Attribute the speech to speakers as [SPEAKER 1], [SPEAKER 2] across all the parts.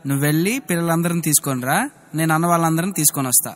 [SPEAKER 1] నువ్వు వెళ్ళి పిల్లలందరిని తీసుకొని రా, నేను అన్న వాళ్ళందరిని తీసుకొని వస్తా.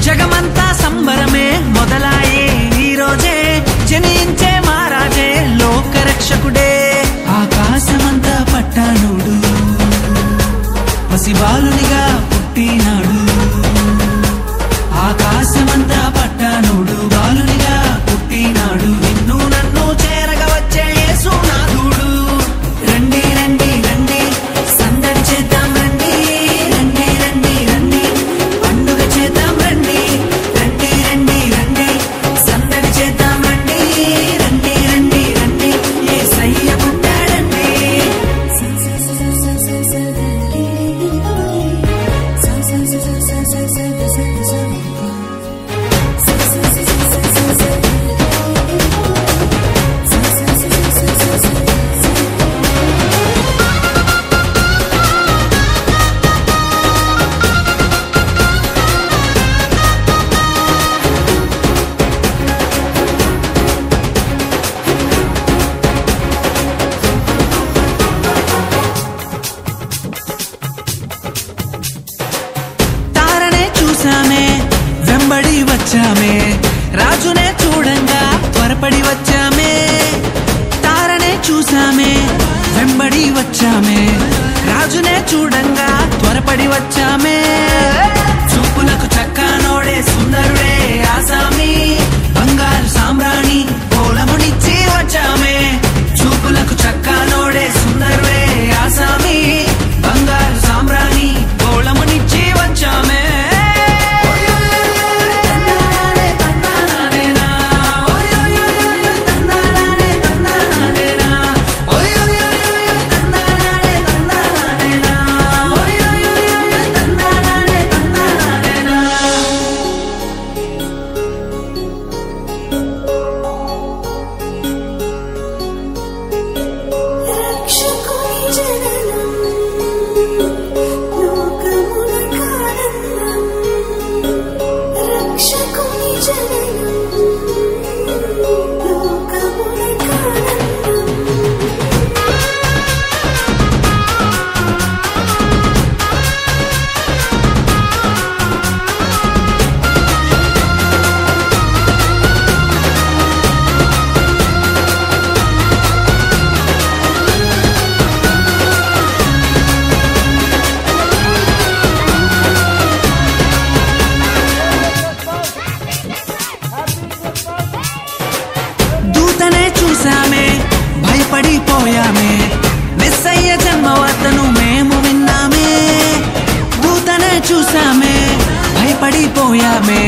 [SPEAKER 2] జగమంతా సంబరమే మొదలాయే ఈ రోజే, జనించే మహారాజే లోకరక్షకుడే. ఆకాశమంతా పట్టానుడు, పసిబాలునిగా పుట్టినాడు. ఆకాశమంతా పట్టానుడు, బాలునిగా పుట్టినాడు. నిన్ను నన్ను చేరగా వచ్చే యేసునాథుడు. రండి రండి రండి సందడి చేద్దాం, రండి రండి రండి రండి పండుగ చేద్దాం, రండి రండి రండి రండి సందడి చేద్దాం, రండి రండి రండి రండి యేసయ్య పుట్టాడండి. వెంబడి వచ్చామే, రాజునే చూడంగా త్వరపడి వచ్చామే. తారనే చూసామే, వెంబడి వచ్చామే, రాజునే చూడంగా త్వరపడి వచ్చామే. చూపులకు చక్కనోడే సుందరుడే ఆసామి, బంగారు సామ్రాణి పోలమునిచ్చి వచ్చామే. చూపులకు చక్కనోడే సుందరుడే ఆసామి, బంగారు సామ్రాణి పోలమునిచ్చి వచ్చామే. చూసామే, భయపడిపోయామే, మెస్సయ్య జన్మవార్తను మేము విన్నామే. దూతనే చూసామే, భయపడిపోయామే,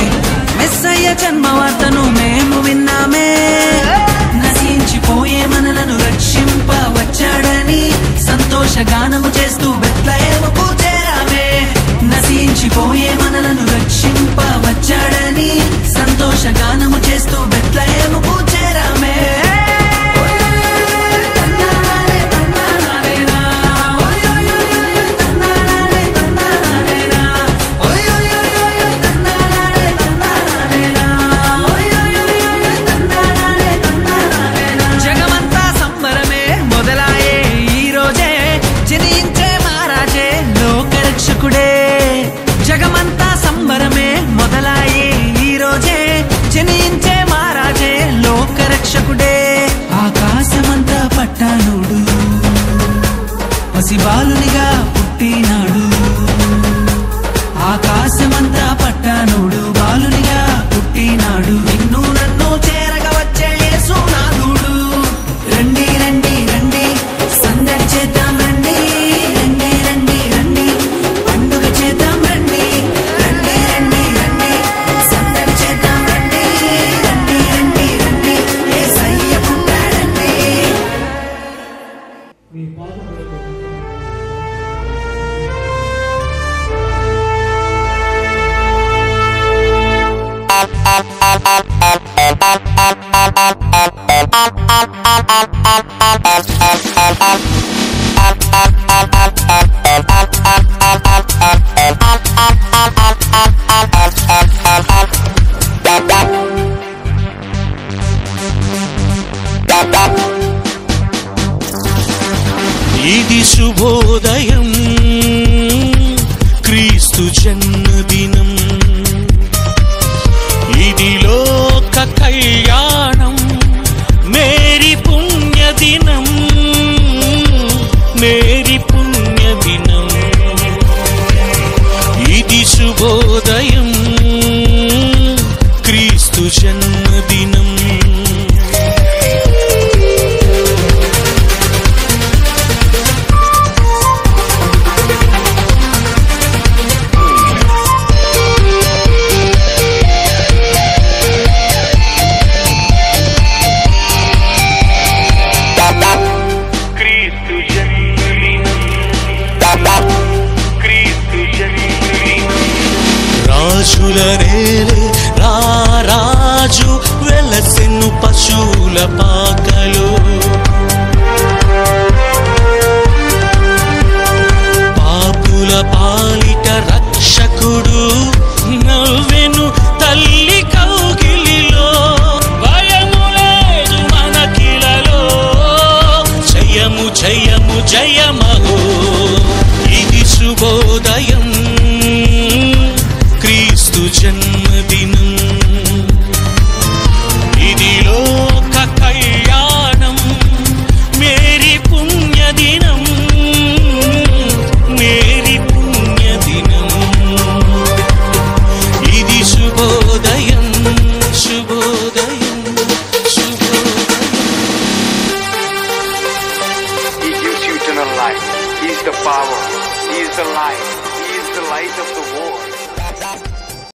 [SPEAKER 2] మెస్సయ్య జన్మవార్తను మేము విన్నామే. నశించిపోయే మనలను రక్షింప వచ్చాడని సంతోషగానము చేస్తూ బెత్లెహేముకు చేరామే. నశించిపోయే మనలను రక్షింప వచ్చాడని సంతోషగానము చేస్తూ బెత్లెహేముకు చేరామే. జగమంతా సంబరమే మొదలాయే ఈ రోజే, జనించే మహారాజే లోకరక్షకుడే. ఆకాశమంతా పట్టానుడు, పసిబాలునిగా పుట్టినాడు. ఆకాశమంతా పట్టానుడు, బాలునిగా పుట్టినాడు. నిన్ను నన్ను చేరగా వచ్చే యేసునాథుడు. రండి రండి రండి సందడి చేద్దాం, రండి
[SPEAKER 3] ఇది శుభోదయం క్రీస్తు జన్మదినం, ఇది లోక కళ్యాణం మేరీ పుణ్యదినం, మేరీ పుణ్యదినం. ఇది శుభోదయం క్రీస్తు జన్మదినం. రాజులనేలే రారాజు వెలసెను పశువుల పాకలో, పాపుల పాలిట రక్షకుడు నవ్వెను తల్లి కౌగిలిలో. భయము లేదు మనకిలలో, జయము జయము జయమహో. ఇది శుభోదయం క్రీస్తు జన్మదినం, ఇది లోక కళ్యాణం మేరీ పుణ్యదినం, మేరీ పుణ్యదినం. ఇది శుభోదయం శుభోదయం శుభోదయం.
[SPEAKER 4] He gives you eternal life. He is the power. He is the light. He is the light of the world.